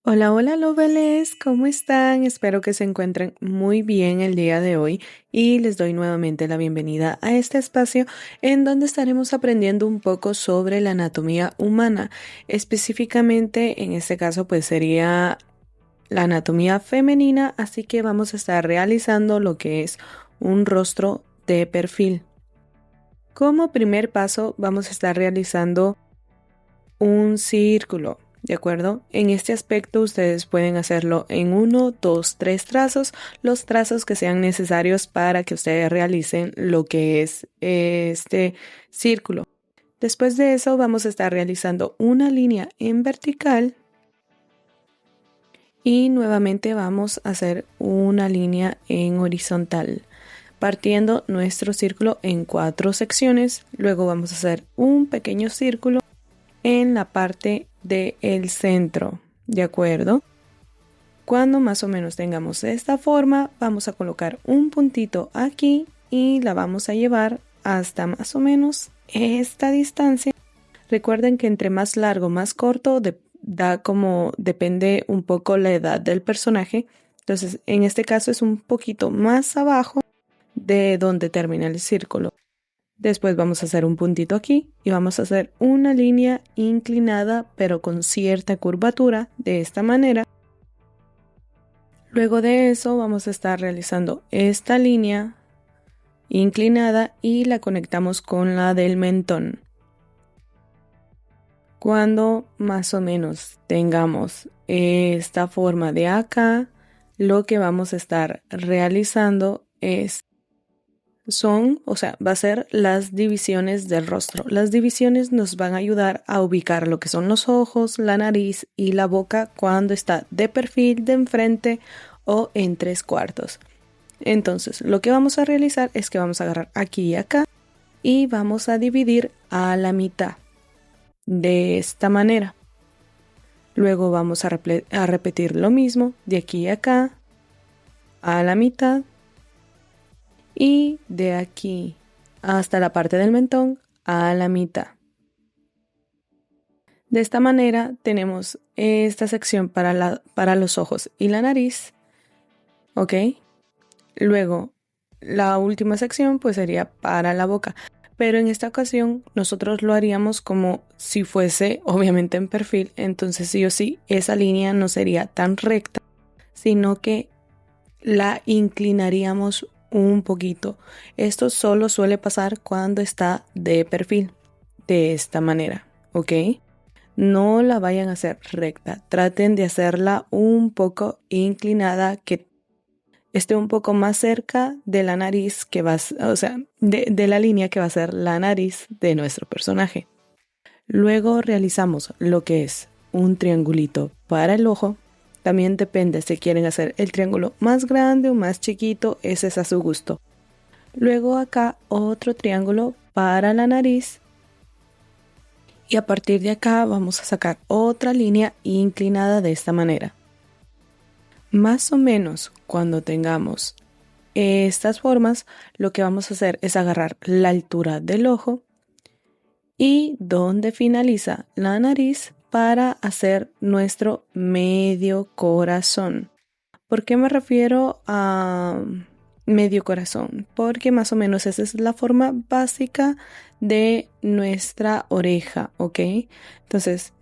Hola, hola, Loveles, ¿cómo están? Espero que se encuentren muy bien el día de hoy y les doy nuevamente la bienvenida a este espacio en donde estaremos aprendiendo un poco sobre la anatomía humana. Específicamente, en este caso, pues sería la anatomía femenina, así que vamos a estar realizando lo que es un rostro de perfil. Como primer paso, vamos a estar realizando un círculo, ¿de acuerdo? En este aspecto ustedes pueden hacerlo en uno, dos, tres trazos, los trazos que sean necesarios para que ustedes realicen lo que es este círculo. Después de eso vamos a estar realizando una línea en vertical y nuevamente vamos a hacer una línea en horizontal, partiendo nuestro círculo en 4 secciones. Luego vamos a hacer un pequeño círculo en la parte del centro, ¿de acuerdo? Cuando más o menos tengamos esta forma, vamos a colocar un puntito aquí y la vamos a llevar hasta más o menos esta distancia. Recuerden que entre más largo, más corto, da como depende un poco la edad del personaje. Entonces, en este caso es un poquito más abajo de donde termina el círculo. Después vamos a hacer un puntito aquí y vamos a hacer una línea inclinada pero con cierta curvatura de esta manera. Luego de eso vamos a estar realizando esta línea inclinada y la conectamos con la del mentón. Cuando más o menos tengamos esta forma de acá, lo que vamos a estar realizando va a ser las divisiones del rostro. Las divisiones nos van a ayudar a ubicar lo que son los ojos, la nariz y la boca cuando está de perfil, de enfrente o en 3/4. Entonces, lo que vamos a realizar es que vamos a agarrar aquí y acá y vamos a dividir a la mitad de esta manera. Luego vamos a repetir lo mismo de aquí y acá a la mitad. Y de aquí hasta la parte del mentón a la mitad. De esta manera tenemos esta sección para los ojos y la nariz, ¿ok? Luego la última sección pues sería para la boca, pero en esta ocasión nosotros lo haríamos como si fuese obviamente en perfil, entonces sí o sí esa línea no sería tan recta, sino que la inclinaríamos un poquito. Esto solo suele pasar cuando está de perfil, de esta manera, ¿ok? No la vayan a hacer recta, traten de hacerla un poco inclinada, que esté un poco más cerca de la nariz o sea, de la línea que va a ser la nariz de nuestro personaje. Luego realizamos lo que es un triangulito para el ojo. También depende si quieren hacer el triángulo más grande o más chiquito, ese es a su gusto. Luego acá otro triángulo para la nariz. Y a partir de acá vamos a sacar otra línea inclinada de esta manera. Más o menos cuando tengamos estas formas, lo que vamos a hacer es agarrar la altura del ojo y donde finaliza la nariz para hacer nuestro medio corazón. ¿Por qué me refiero a medio corazón? Porque más o menos esa es la forma básica de nuestra oreja, ¿ok? Entonces,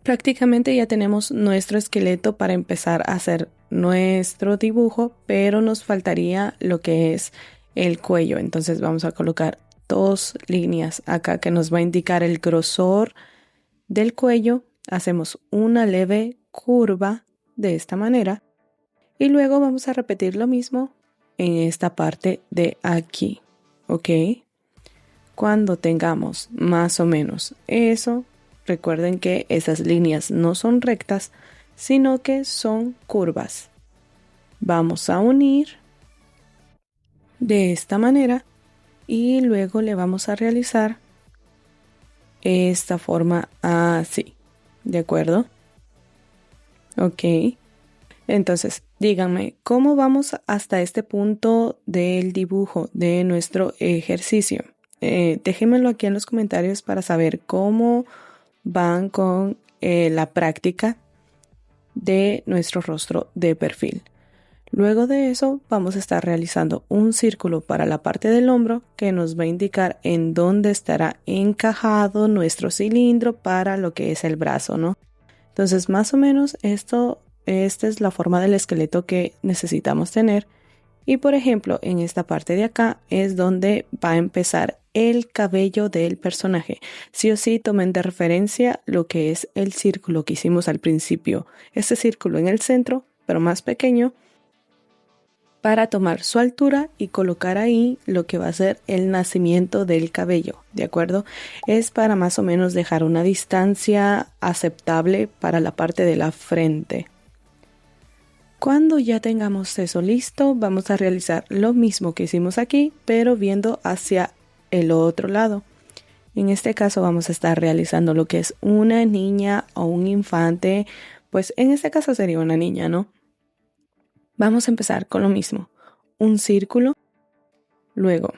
prácticamente ya tenemos nuestro esqueleto para empezar a hacer nuestro dibujo, pero nos faltaría lo que es el cuello. Entonces vamos a colocar 2 líneas acá que nos va a indicar el grosor del cuello. Hacemos una leve curva de esta manera y luego vamos a repetir lo mismo en esta parte de aquí, ¿ok? Cuando tengamos más o menos eso, recuerden que esas líneas no son rectas, sino que son curvas. Vamos a unir de esta manera y luego le vamos a realizar esta forma así, ¿de acuerdo? Ok, entonces díganme, ¿cómo vamos hasta este punto del dibujo de nuestro ejercicio? Déjenmelo aquí en los comentarios para saber cómo van con la práctica. de nuestro rostro de perfil. Luego de eso vamos a estar realizando un círculo para la parte del hombro que nos va a indicar en dónde estará encajado nuestro cilindro para lo que es el brazo, ¿no? Entonces más o menos esta es la forma del esqueleto que necesitamos tener. Y por ejemplo, en esta parte de acá es donde va a empezar el cabello del personaje. Sí o sí, tomen de referencia lo que es el círculo que hicimos al principio. Este círculo en el centro, pero más pequeño, para tomar su altura y colocar ahí lo que va a ser el nacimiento del cabello, ¿de acuerdo? Es para más o menos dejar una distancia aceptable para la parte de la frente. Cuando ya tengamos eso listo, vamos a realizar lo mismo que hicimos aquí, pero viendo hacia el otro lado. En este caso vamos a estar realizando lo que es una niña o un infante, pues en este caso sería una niña, ¿no? Vamos a empezar con lo mismo, un círculo, luego,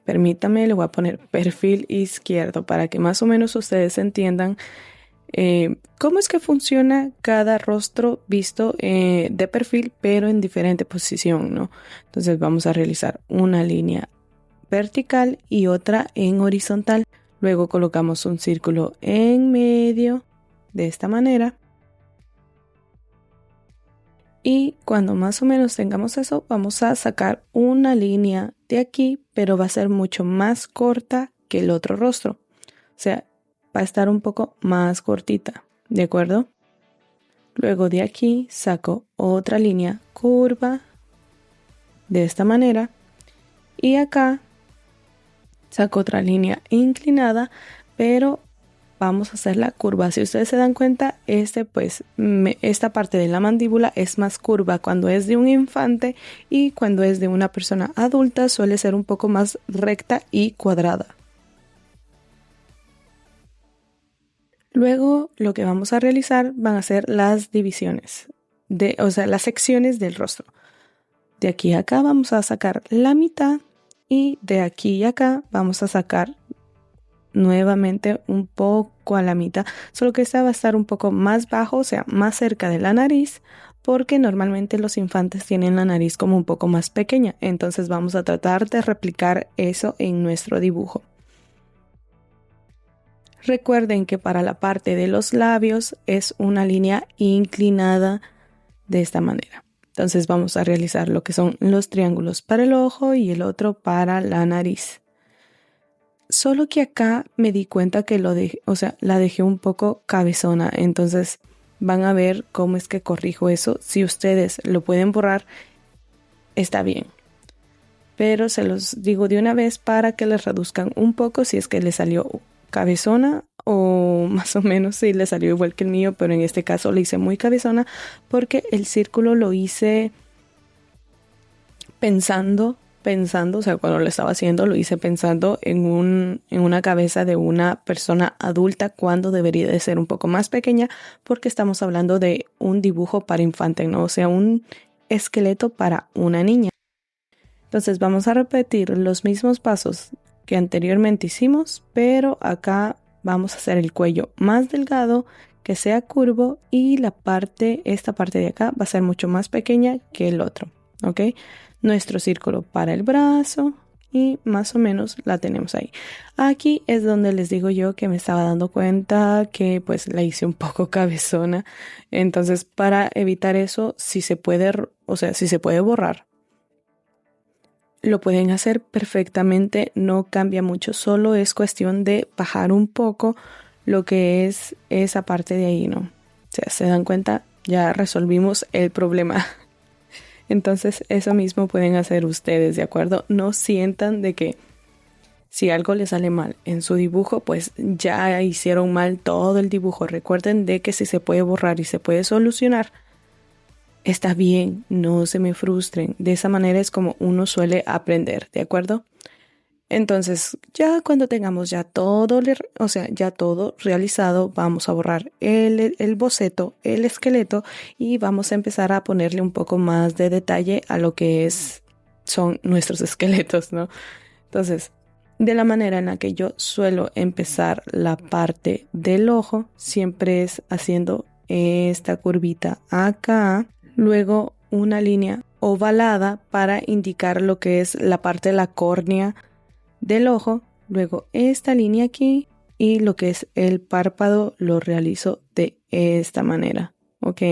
permítame, le voy a poner perfil izquierdo para que más o menos ustedes entiendan cómo es que funciona cada rostro visto de perfil, pero en diferente posición, ¿no? Entonces vamos a realizar una línea vertical y otra en horizontal. Luego colocamos un círculo en medio de esta manera. Y cuando más o menos tengamos eso, vamos a sacar una línea de aquí, pero va a ser mucho más corta que el otro rostro. O sea, va a estar un poco más cortita, ¿de acuerdo? Luego de aquí saco otra línea curva de esta manera. Y acá saco otra línea inclinada, pero vamos a hacer la curva. Si ustedes se dan cuenta, esta parte de la mandíbula es más curva cuando es de un infante y cuando es de una persona adulta suele ser un poco más recta y cuadrada. Luego lo que vamos a realizar van a ser las divisiones, las secciones del rostro. De aquí a acá vamos a sacar la mitad y de aquí a acá vamos a sacar nuevamente un poco a la mitad, solo que esta va a estar un poco más bajo, o sea, más cerca de la nariz, porque normalmente los infantes tienen la nariz como un poco más pequeña, entonces vamos a tratar de replicar eso en nuestro dibujo. Recuerden que para la parte de los labios es una línea inclinada de esta manera. Entonces vamos a realizar lo que son los triángulos para el ojo y el otro para la nariz. Solo que acá me di cuenta que la dejé un poco cabezona, entonces van a ver cómo es que corrijo eso. Si ustedes lo pueden borrar, está bien. Pero se los digo de una vez para que les reduzcan un poco si es que les salió cabezona o más o menos si les salió igual que el mío, pero en este caso lo hice muy cabezona porque el círculo lo hice pensando, o sea, cuando lo estaba haciendo lo hice pensando en una cabeza de una persona adulta cuando debería de ser un poco más pequeña porque estamos hablando de un dibujo para infante, ¿no? O sea, un esqueleto para una niña. Entonces vamos a repetir los mismos pasos que anteriormente hicimos, pero acá vamos a hacer el cuello más delgado, que sea curvo y esta parte de acá va a ser mucho más pequeña que el otro, ¿ok? Nuestro círculo para el brazo y más o menos la tenemos ahí. Aquí es donde les digo yo que me estaba dando cuenta que pues la hice un poco cabezona. Entonces para evitar eso, si se puede borrar, lo pueden hacer perfectamente, no cambia mucho, solo es cuestión de bajar un poco lo que es esa parte de ahí, ¿no? O sea, se dan cuenta, ya resolvimos el problema. Entonces eso mismo pueden hacer ustedes, ¿de acuerdo? No sientan de que si algo les sale mal en su dibujo, pues ya hicieron mal todo el dibujo. Recuerden de que si se puede borrar y se puede solucionar, está bien, no se me frustren. De esa manera es como uno suele aprender, ¿de acuerdo? Entonces, ya cuando tengamos ya todo realizado, vamos a borrar el boceto, el esqueleto y vamos a empezar a ponerle un poco más de detalle a lo que son nuestros esqueletos, ¿no? Entonces, de la manera en la que yo suelo empezar la parte del ojo, siempre es haciendo esta curvita acá, luego una línea ovalada para indicar lo que es la parte de la córnea del ojo, luego esta línea aquí y lo que es el párpado lo realizo de esta manera, ¿ok?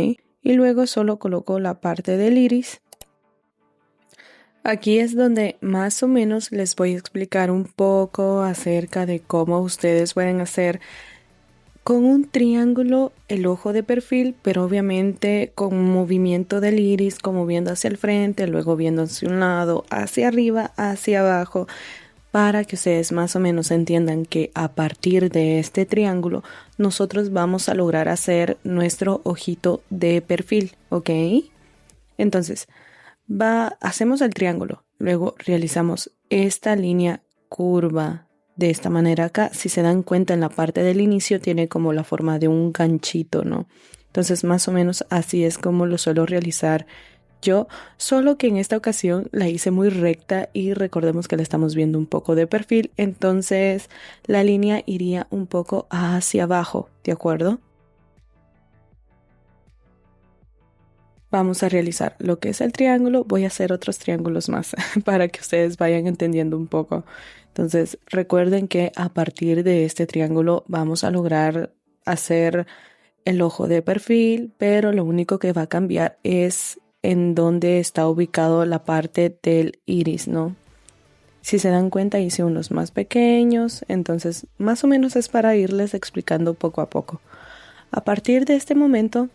Y luego solo coloco la parte del iris. Aquí es donde más o menos les voy a explicar un poco acerca de cómo ustedes pueden hacer con un triángulo el ojo de perfil, pero obviamente con un movimiento del iris, como viendo hacia el frente, luego viendo hacia un lado, hacia arriba, hacia abajo, para que ustedes más o menos entiendan que a partir de este triángulo nosotros vamos a lograr hacer nuestro ojito de perfil, ¿ok? Entonces, hacemos el triángulo, luego realizamos esta línea curva de esta manera acá. Si se dan cuenta, en la parte del inicio tiene como la forma de un ganchito, ¿no? Entonces más o menos así es como lo suelo realizar yo, solo que en esta ocasión la hice muy recta y recordemos que la estamos viendo un poco de perfil, entonces la línea iría un poco hacia abajo, ¿de acuerdo? Vamos a realizar lo que es el triángulo. Voy a hacer otros triángulos más para que ustedes vayan entendiendo un poco. Entonces, recuerden que a partir de este triángulo vamos a lograr hacer el ojo de perfil, pero lo único que va a cambiar es en dónde está ubicado la parte del iris, ¿no? Si se dan cuenta, hice unos más pequeños, entonces más o menos es para irles explicando poco a poco. A partir de este momento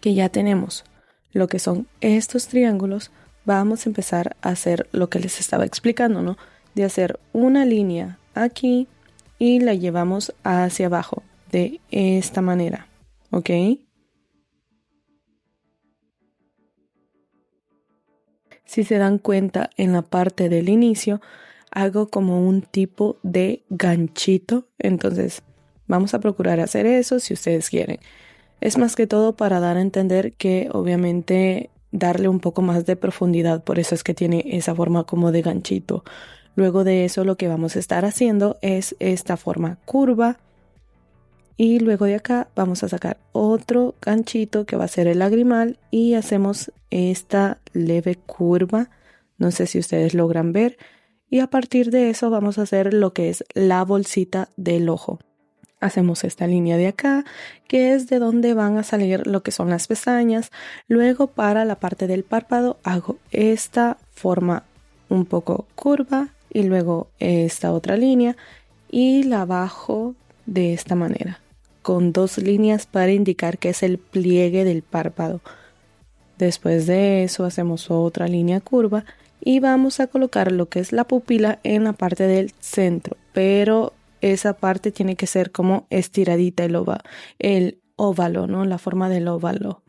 que ya tenemos lo que son estos triángulos, vamos a empezar a hacer lo que les estaba explicando, ¿no? De hacer una línea aquí y la llevamos hacia abajo de esta manera, ¿ok? Si se dan cuenta, en la parte del inicio hago como un tipo de ganchito, entonces vamos a procurar hacer eso si ustedes quieren. Es más que todo para dar a entender que obviamente darle un poco más de profundidad, por eso es que tiene esa forma como de ganchito. Luego de eso lo que vamos a estar haciendo es esta forma curva y luego de acá vamos a sacar otro ganchito que va a ser el lagrimal y hacemos esta leve curva, no sé si ustedes logran ver, y a partir de eso vamos a hacer lo que es la bolsita del ojo. Hacemos esta línea de acá, que es de donde van a salir lo que son las pestañas. Luego para la parte del párpado hago esta forma un poco curva y luego esta otra línea y la bajo de esta manera, con dos líneas para indicar que es el pliegue del párpado. Después de eso hacemos otra línea curva y vamos a colocar lo que es la pupila en la parte del centro, pero esa parte tiene que ser como estiradita el óvalo, ¿no? La forma del óvalo.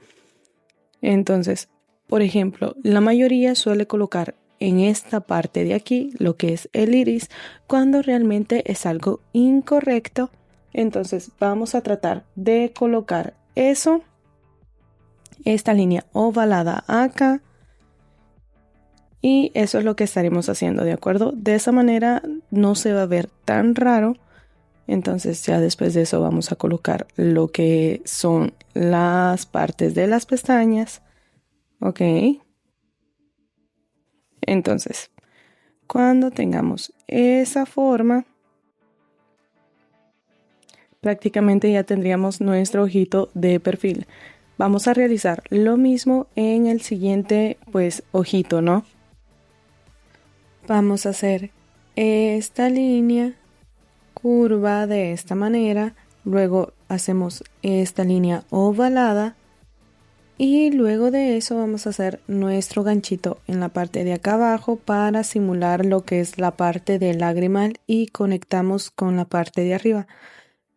Entonces, por ejemplo, la mayoría suele colocar en esta parte de aquí lo que es el iris, cuando realmente es algo incorrecto. Entonces, vamos a tratar de colocar eso, esta línea ovalada acá. Y eso es lo que estaremos haciendo, ¿de acuerdo? De esa manera no se va a ver tan raro. Entonces ya después de eso vamos a colocar lo que son las partes de las pestañas. Ok. Entonces, cuando tengamos esa forma, prácticamente ya tendríamos nuestro ojito de perfil. Vamos a realizar lo mismo en el siguiente, pues, ojito, ¿no? Vamos a hacer esta línea curva de esta manera, luego hacemos esta línea ovalada y luego de eso vamos a hacer nuestro ganchito en la parte de acá abajo para simular lo que es la parte del lagrimal y conectamos con la parte de arriba.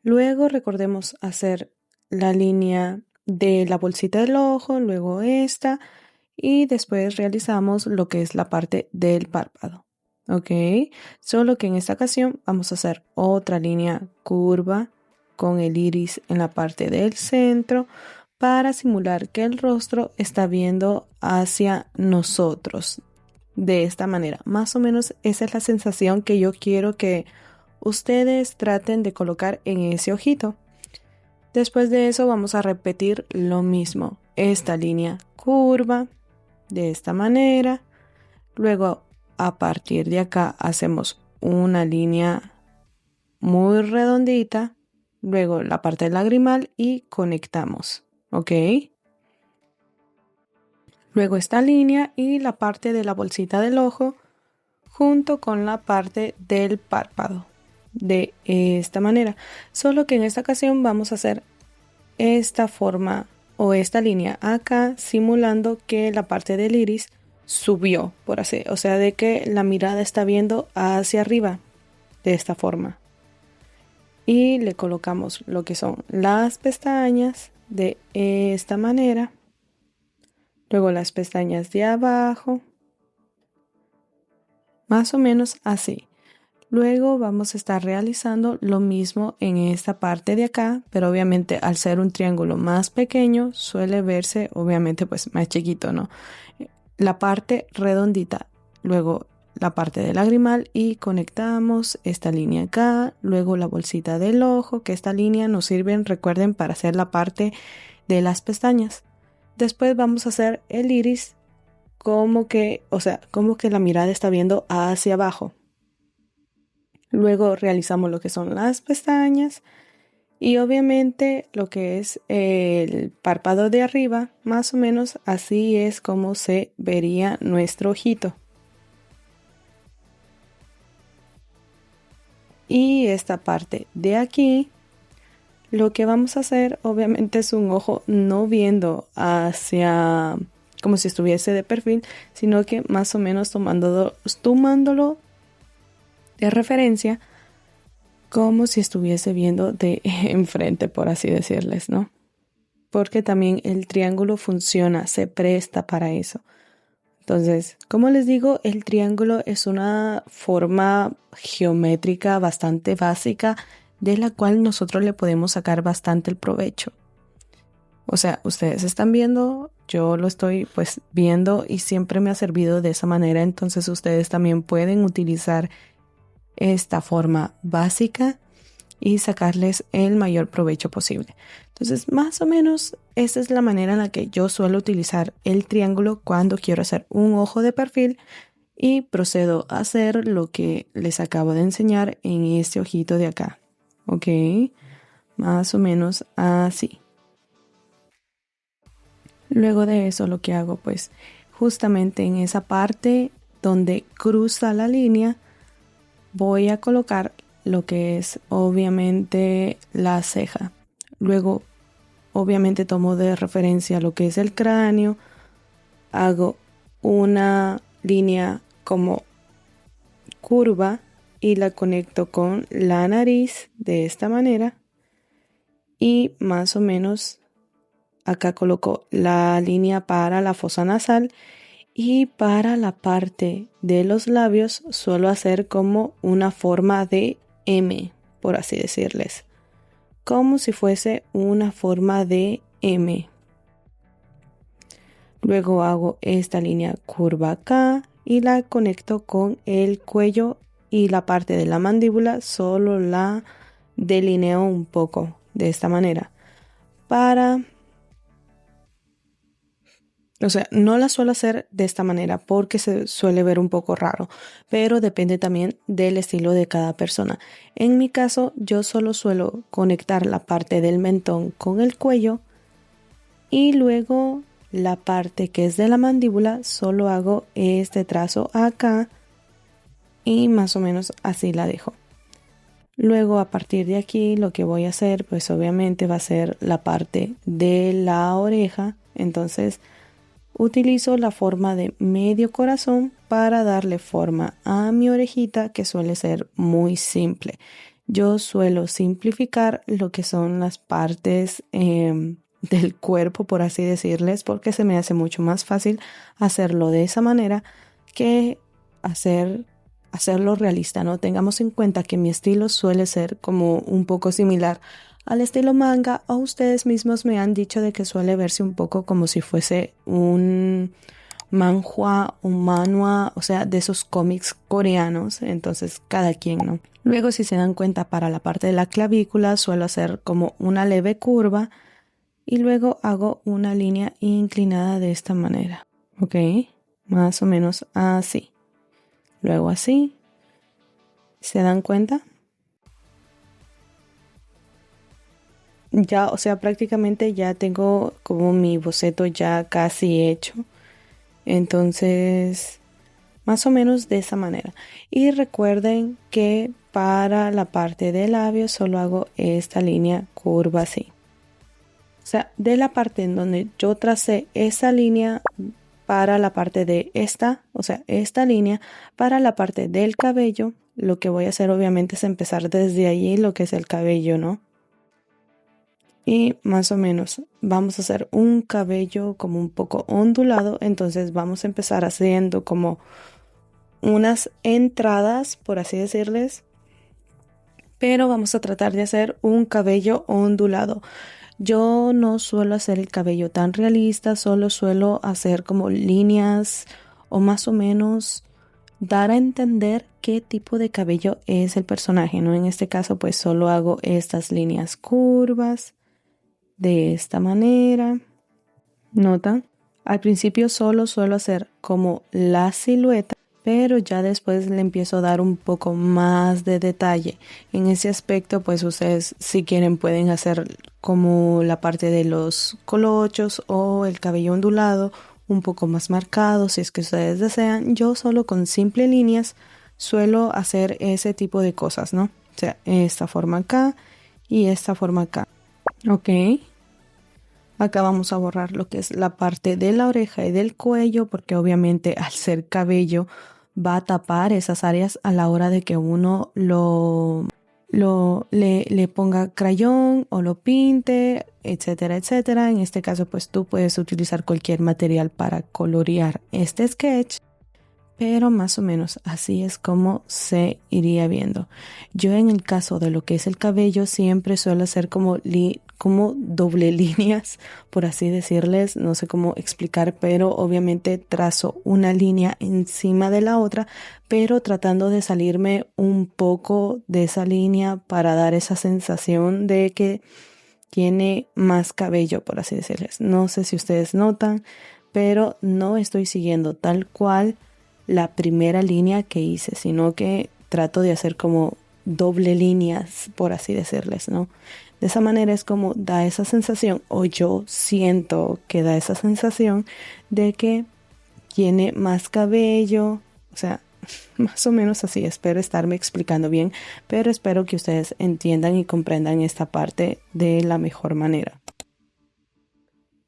Luego recordemos hacer la línea de la bolsita del ojo, luego esta y después realizamos lo que es la parte del párpado. Ok, solo que en esta ocasión vamos a hacer otra línea curva con el iris en la parte del centro para simular que el rostro está viendo hacia nosotros. De esta manera, más o menos esa es la sensación que yo quiero que ustedes traten de colocar en ese ojito. Después de eso vamos a repetir lo mismo. Esta línea curva de esta manera. Luego a partir de acá hacemos una línea muy redondita. Luego la parte del lagrimal y conectamos. ¿Ok? Luego esta línea y la parte de la bolsita del ojo junto con la parte del párpado. De esta manera. Solo que en esta ocasión vamos a hacer esta forma o esta línea acá simulando que la parte del iris subió, por así, o sea, de que la mirada está viendo hacia arriba de esta forma. Y le colocamos lo que son las pestañas de esta manera. Luego las pestañas de abajo. Más o menos así. Luego vamos a estar realizando lo mismo en esta parte de acá, pero obviamente al ser un triángulo más pequeño suele verse obviamente pues más chiquito, ¿no? La parte redondita, luego la parte del lagrimal y conectamos esta línea acá, luego la bolsita del ojo, que esta línea nos sirve, recuerden, para hacer la parte de las pestañas. Después vamos a hacer el iris como que la mirada está viendo hacia abajo. Luego realizamos lo que son las pestañas y obviamente lo que es el párpado de arriba, más o menos así es como se vería nuestro ojito. Y esta parte de aquí, lo que vamos a hacer obviamente es un ojo no viendo hacia como si estuviese de perfil, sino que más o menos tomándolo de referencia como si estuviese viendo de enfrente, por así decirles, ¿no? Porque también el triángulo funciona, se presta para eso. Entonces, como les digo, el triángulo es una forma geométrica bastante básica de la cual nosotros le podemos sacar bastante el provecho. O sea, ustedes están viendo, yo lo estoy pues viendo y siempre me ha servido de esa manera, entonces ustedes también pueden utilizar esta forma básica y sacarles el mayor provecho posible. Entonces, más o menos, esta es la manera en la que yo suelo utilizar el triángulo cuando quiero hacer un ojo de perfil y procedo a hacer lo que les acabo de enseñar en este ojito de acá. ¿Ok? Más o menos así. Luego de eso lo que hago pues justamente en esa parte donde cruza la línea voy a colocar lo que es obviamente la ceja. Luego obviamente tomo de referencia lo que es el cráneo, hago una línea como curva y la conecto con la nariz de esta manera y más o menos acá coloco la línea para la fosa nasal y para la parte de los labios suelo hacer como una forma de M, por así decirles. Como si fuese una forma de M. Luego hago esta línea curva acá y la conecto con el cuello y la parte de la mandíbula solo la delineo un poco de esta manera no la suelo hacer de esta manera porque se suele ver un poco raro, pero depende también del estilo de cada persona. En mi caso, yo solo suelo conectar la parte del mentón con el cuello y luego la parte que es de la mandíbula, solo hago este trazo acá y más o menos así la dejo. Luego a partir de aquí lo que voy a hacer pues obviamente va a ser la parte de la oreja, entonces utilizo la forma de medio corazón para darle forma a mi orejita que suele ser muy simple. Yo suelo simplificar lo que son las partes del cuerpo, por así decirles, porque se me hace mucho más fácil hacerlo de esa manera que hacerlo realista, ¿no? Tengamos en cuenta que mi estilo suele ser como un poco similar al estilo manga o ustedes mismos me han dicho de que suele verse un poco como si fuese un manhwa o manhwa, o sea, de esos cómics coreanos, entonces cada quien, ¿no? Luego, si se dan cuenta, para la parte de la clavícula suelo hacer como una leve curva y luego hago una línea inclinada de esta manera, ¿ok? Más o menos así. Luego así, ¿se dan cuenta? Ya, o sea, prácticamente ya tengo como mi boceto ya casi hecho. Entonces, más o menos de esa manera. Y recuerden que para la parte del labio solo hago esta línea curva así. O sea, de la parte en donde yo tracé esa línea para la parte de esta, o sea, esta línea para la parte del cabello, lo que voy a hacer obviamente es empezar desde allí lo que es el cabello, ¿no? Y más o menos vamos a hacer un cabello como un poco ondulado, entonces vamos a empezar haciendo como unas entradas, por así decirles, pero vamos a tratar de hacer un cabello ondulado. Yo no suelo hacer el cabello tan realista, solo suelo hacer como líneas o más o menos dar a entender qué tipo de cabello es el personaje, ¿no? En este caso pues solo hago estas líneas curvas de esta manera. ¿Nota? Al principio solo suelo hacer como la silueta, pero ya después le empiezo a dar un poco más de detalle. En ese aspecto, pues ustedes si quieren pueden hacer como la parte de los colochos o el cabello ondulado un poco más marcado si es que ustedes desean. Yo solo con simples líneas suelo hacer ese tipo de cosas, ¿no? O sea, esta forma acá y esta forma acá. ¿Ok? Acá vamos a borrar lo que es la parte de la oreja y del cuello, porque obviamente al ser cabello va a tapar esas áreas a la hora de que uno le ponga crayón o lo pinte, etcétera, etcétera. En este caso, pues tú puedes utilizar cualquier material para colorear este sketch. Pero más o menos así es como se iría viendo. Yo en el caso de lo que es el cabello siempre suelo hacer como doble líneas, por así decirles, no sé cómo explicar, pero obviamente trazo una línea encima de la otra, pero tratando de salirme un poco de esa línea para dar esa sensación de que tiene más cabello, por así decirles. No sé si ustedes notan, pero no estoy siguiendo tal cual la primera línea que hice, sino que trato de hacer como doble líneas, por así decirles, ¿no? De esa manera es como da esa sensación, o yo siento que da esa sensación de que tiene más cabello, o sea, más o menos así. Espero estarme explicando bien, pero espero que ustedes entiendan y comprendan esta parte de la mejor manera.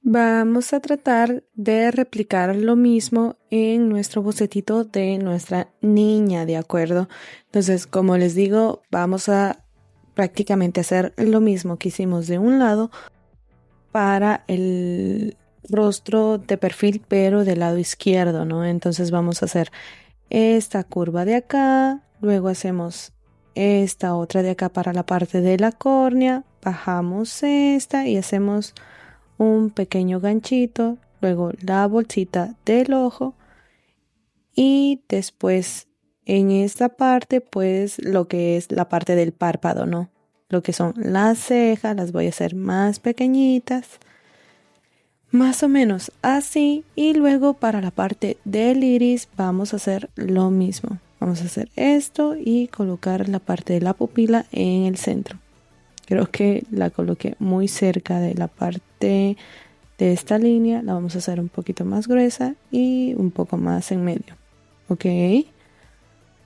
Vamos a tratar de replicar lo mismo en nuestro bocetito de nuestra niña, ¿de acuerdo? Entonces, como les digo, vamos a prácticamente hacer lo mismo que hicimos de un lado para el rostro de perfil, pero del lado izquierdo, ¿no? Entonces vamos a hacer esta curva de acá, luego hacemos esta otra de acá para la parte de la córnea, bajamos esta y hacemos un pequeño ganchito, luego la bolsita del ojo y después en esta parte pues lo que es la parte del párpado, ¿no? Lo que son las cejas las voy a hacer más pequeñitas, más o menos así, y luego para la parte del iris vamos a hacer lo mismo. Vamos a hacer esto y colocar la parte de la pupila en el centro. Creo que la coloqué muy cerca de la parte de esta línea. La vamos a hacer un poquito más gruesa y un poco más en medio. ¿Ok?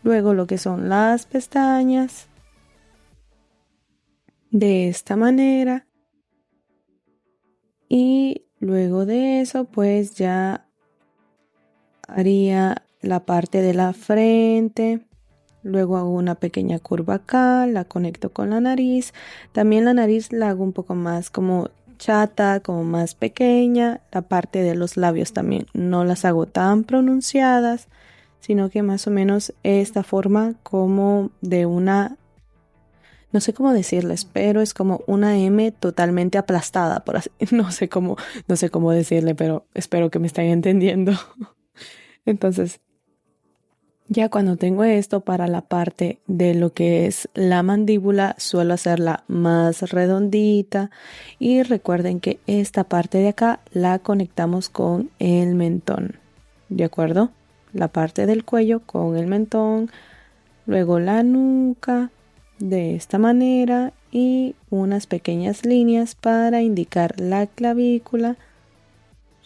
Luego lo que son las pestañas. De esta manera. Y luego de eso pues ya haría la parte de la frente. Luego hago una pequeña curva acá, la conecto con la nariz. También la nariz la hago un poco más como chata, como más pequeña. La parte de los labios también no las hago tan pronunciadas, sino que más o menos esta forma como de una, no sé cómo decirles, pero es como una M totalmente aplastada, por así, no sé cómo decirle, pero espero que me estén entendiendo. Entonces, ya cuando tengo esto para la parte de lo que es la mandíbula, suelo hacerla más redondita y recuerden que esta parte de acá la conectamos con el mentón, ¿de acuerdo? La parte del cuello con el mentón, luego la nuca de esta manera y unas pequeñas líneas para indicar la clavícula.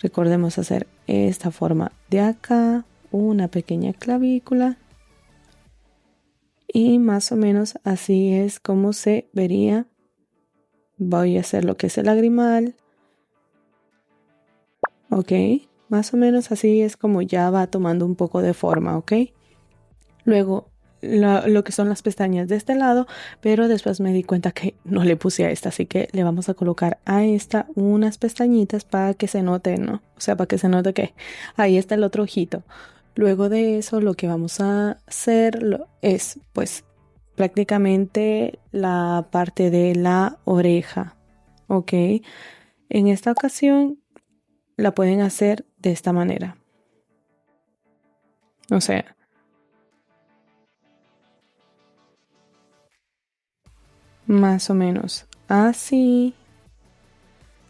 Recordemos hacer esta forma de acá, una pequeña clavícula y más o menos así es como se vería. Voy a hacer lo que es el lagrimal, ok, más o menos así es como ya va tomando un poco de forma, ok. Luego lo que son las pestañas de este lado, pero después me di cuenta que no le puse a esta, así que le vamos a colocar a esta unas pestañitas para que se note, ¿no? O sea, para que se note que ahí está el otro ojito. Luego de eso, lo que vamos a hacer es, pues, prácticamente la parte de la oreja, ¿ok? En esta ocasión la pueden hacer de esta manera. O sea, más o menos así.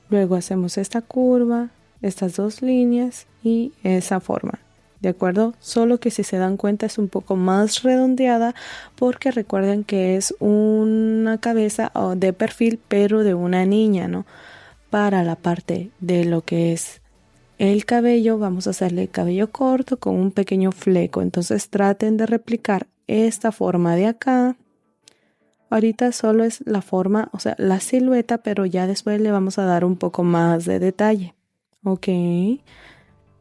Luego hacemos esta curva, estas dos líneas y esa forma. ¿De acuerdo? Solo que si se dan cuenta es un poco más redondeada porque recuerden que es una cabeza de perfil pero de una niña, ¿no? Para la parte de lo que es el cabello vamos a hacerle cabello corto con un pequeño fleco. Entonces traten de replicar esta forma de acá. Ahorita solo es la forma, o sea, la silueta, pero ya después le vamos a dar un poco más de detalle. Ok,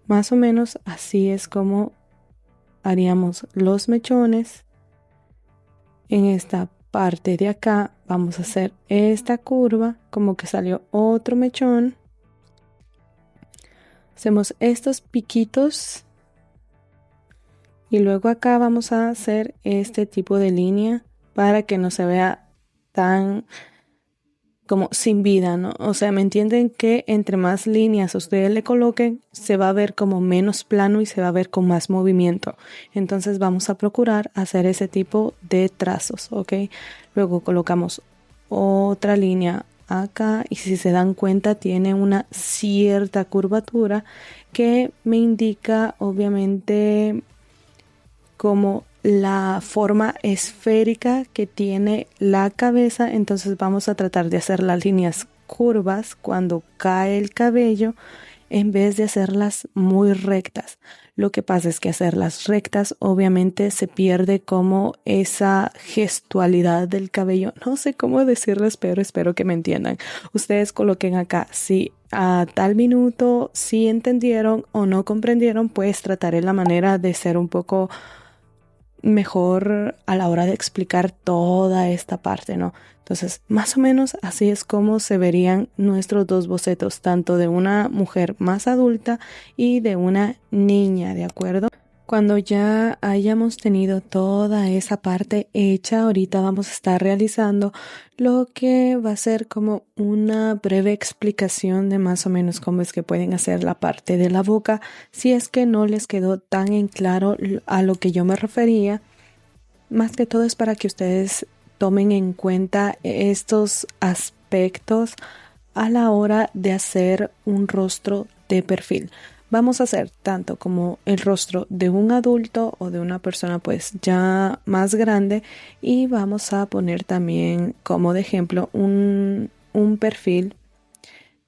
más o menos así es como haríamos los mechones. En esta parte de acá vamos a hacer esta curva, como que salió otro mechón. Hacemos estos piquitos y luego acá vamos a hacer este tipo de línea para que no se vea tan como sin vida, ¿no? O sea, ¿me entienden que entre más líneas ustedes le coloquen, se va a ver como menos plano y se va a ver con más movimiento? Entonces vamos a procurar hacer ese tipo de trazos, ¿ok? Luego colocamos otra línea acá y si se dan cuenta tiene una cierta curvatura que me indica obviamente como la forma esférica que tiene la cabeza. Entonces vamos a tratar de hacer las líneas curvas cuando cae el cabello en vez de hacerlas muy rectas. Lo que pasa es que hacerlas rectas obviamente se pierde como esa gestualidad del cabello. No sé cómo decirles, pero espero que me entiendan. Ustedes coloquen acá si a tal minuto, si entendieron o no comprendieron, pues trataré la manera de ser un poco mejor a la hora de explicar toda esta parte, ¿no? Entonces, más o menos así es como se verían nuestros dos bocetos, tanto de una mujer más adulta y de una niña, ¿de acuerdo? Cuando ya hayamos tenido toda esa parte hecha, ahorita vamos a estar realizando lo que va a ser como una breve explicación de más o menos cómo es que pueden hacer la parte de la boca, si es que no les quedó tan en claro a lo que yo me refería. Más que todo es para que ustedes tomen en cuenta estos aspectos a la hora de hacer un rostro de perfil. Vamos a hacer tanto como el rostro de un adulto o de una persona pues ya más grande y vamos a poner también como de ejemplo un perfil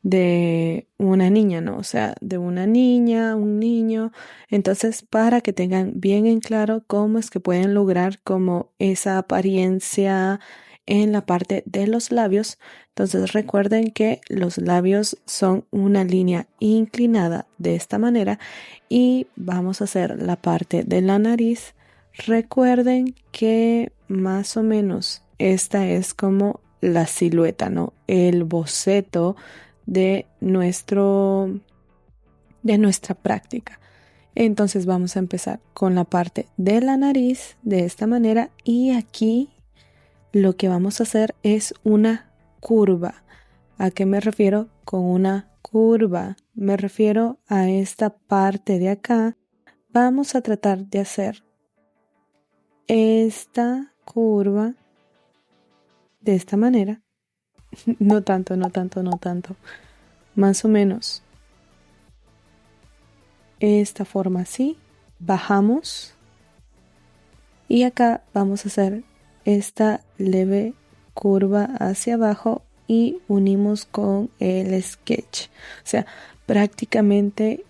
de una niña, ¿no? O sea, de una niña, un niño. Entonces, para que tengan bien en claro cómo es que pueden lograr como esa apariencia en la parte de los labios. Entonces, recuerden que los labios son una línea inclinada de esta manera y vamos a hacer la parte de la nariz. Recuerden que más o menos esta es como la silueta, ¿no? El boceto de nuestra práctica. Entonces vamos a empezar con la parte de la nariz de esta manera y aquí lo que vamos a hacer es una curva. ¿A qué me refiero con una curva? Me refiero a esta parte de acá Vamos a tratar de hacer esta curva de esta manera. No tanto. Más o menos esta forma así. Bajamos. Y acá vamos a hacer esta leve curva hacia abajo y unimos con el sketch. O sea, prácticamente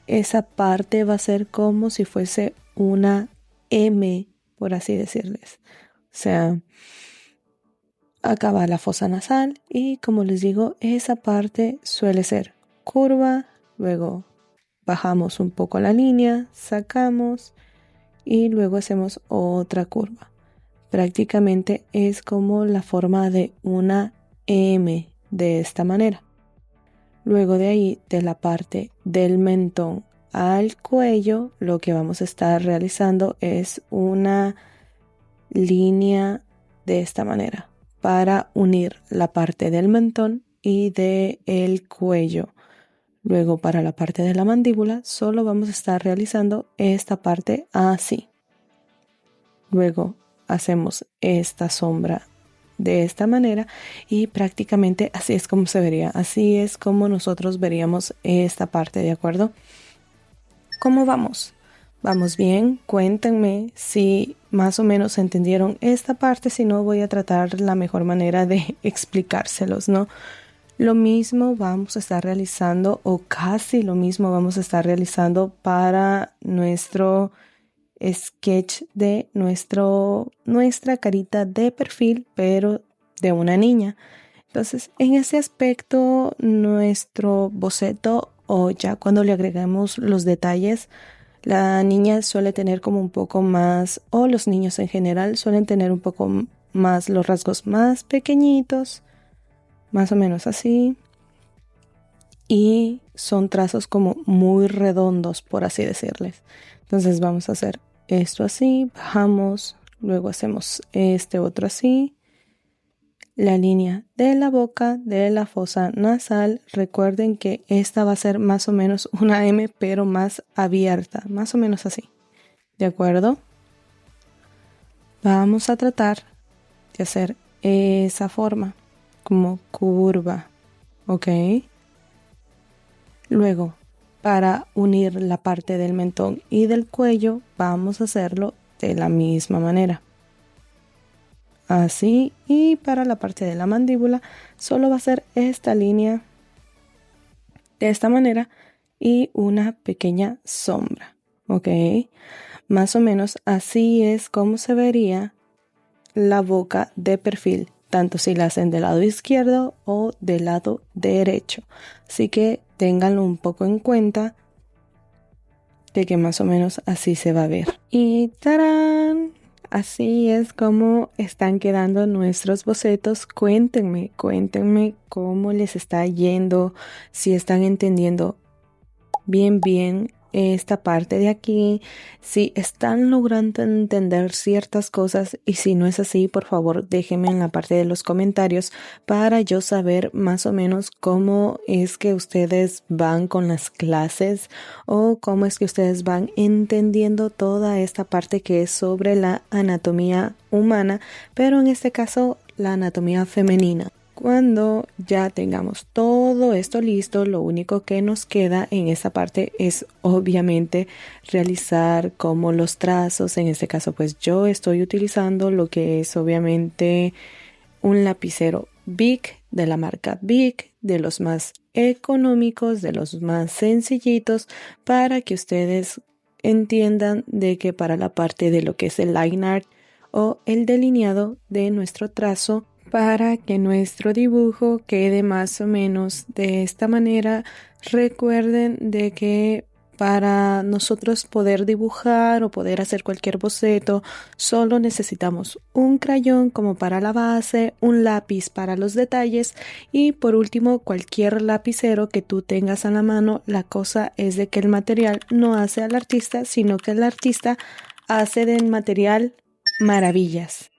esa parte va a ser como si fuese una M, por así decirles. O sea, acá va la fosa nasal y como les digo, esa parte suele ser curva, luego bajamos un poco la línea, sacamos y luego hacemos otra curva. Prácticamente es como la forma de una M de esta manera. Luego de ahí, de la parte del mentón al cuello, lo que vamos a estar realizando es una línea de esta manera para unir la parte del mentón y del cuello. Luego para la parte de la mandíbula solo vamos a estar realizando esta parte así. Luego hacemos esta sombra de esta manera y prácticamente así es como se vería. Así es como nosotros veríamos esta parte, ¿de acuerdo? ¿Cómo vamos? ¿Vamos bien? Cuéntenme si más o menos entendieron esta parte, si no voy a tratar la mejor manera de explicárselos, ¿no? Lo mismo vamos a estar realizando o casi lo mismo vamos a estar realizando para nuestro sketch de nuestra carita de perfil, pero de una niña. Entonces, en ese aspecto, nuestro boceto o ya cuando le agregamos los detalles, la niña suele tener como un poco más, o los niños en general suelen tener un poco más los rasgos más pequeñitos, más o menos así. Y son trazos como muy redondos, por así decirles. Entonces vamos a hacer esto así, bajamos, luego hacemos este otro así. La línea de la boca de la fosa nasal, recuerden que esta va a ser más o menos una M, pero más abierta, más o menos así. ¿De acuerdo? Vamos a tratar de hacer esa forma como curva, ¿ok? Luego, para unir la parte del mentón y del cuello, vamos a hacerlo de la misma manera. Así, y para la parte de la mandíbula, solo va a ser esta línea de esta manera y una pequeña sombra, ¿ok? Más o menos así es como se vería la boca de perfil, tanto si la hacen del lado izquierdo o del lado derecho. Así que ténganlo un poco en cuenta de que más o menos así se va a ver. Y ¡tarán! Así es como están quedando nuestros bocetos. Cuéntenme cómo les está yendo, si están entendiendo bien esta parte de aquí, si están logrando entender ciertas cosas y si no es así, por favor déjenme en la parte de los comentarios para yo saber más o menos cómo es que ustedes van con las clases o cómo es que ustedes van entendiendo toda esta parte que es sobre la anatomía humana, pero en este caso la anatomía femenina. Cuando ya tengamos todo esto listo, lo único que nos queda en esta parte es obviamente realizar como los trazos. En este caso pues yo estoy utilizando lo que es obviamente un lapicero Bic de la marca Bic, de los más económicos, de los más sencillitos, para que ustedes entiendan de que para la parte de lo que es el line art o el delineado de nuestro trazo, para que nuestro dibujo quede más o menos de esta manera, recuerden de que para nosotros poder dibujar o poder hacer cualquier boceto, solo necesitamos un crayón como para la base, un lápiz para los detalles y por último cualquier lapicero que tú tengas a la mano. La cosa es de que el material no hace al artista, sino que el artista hace del material maravillas.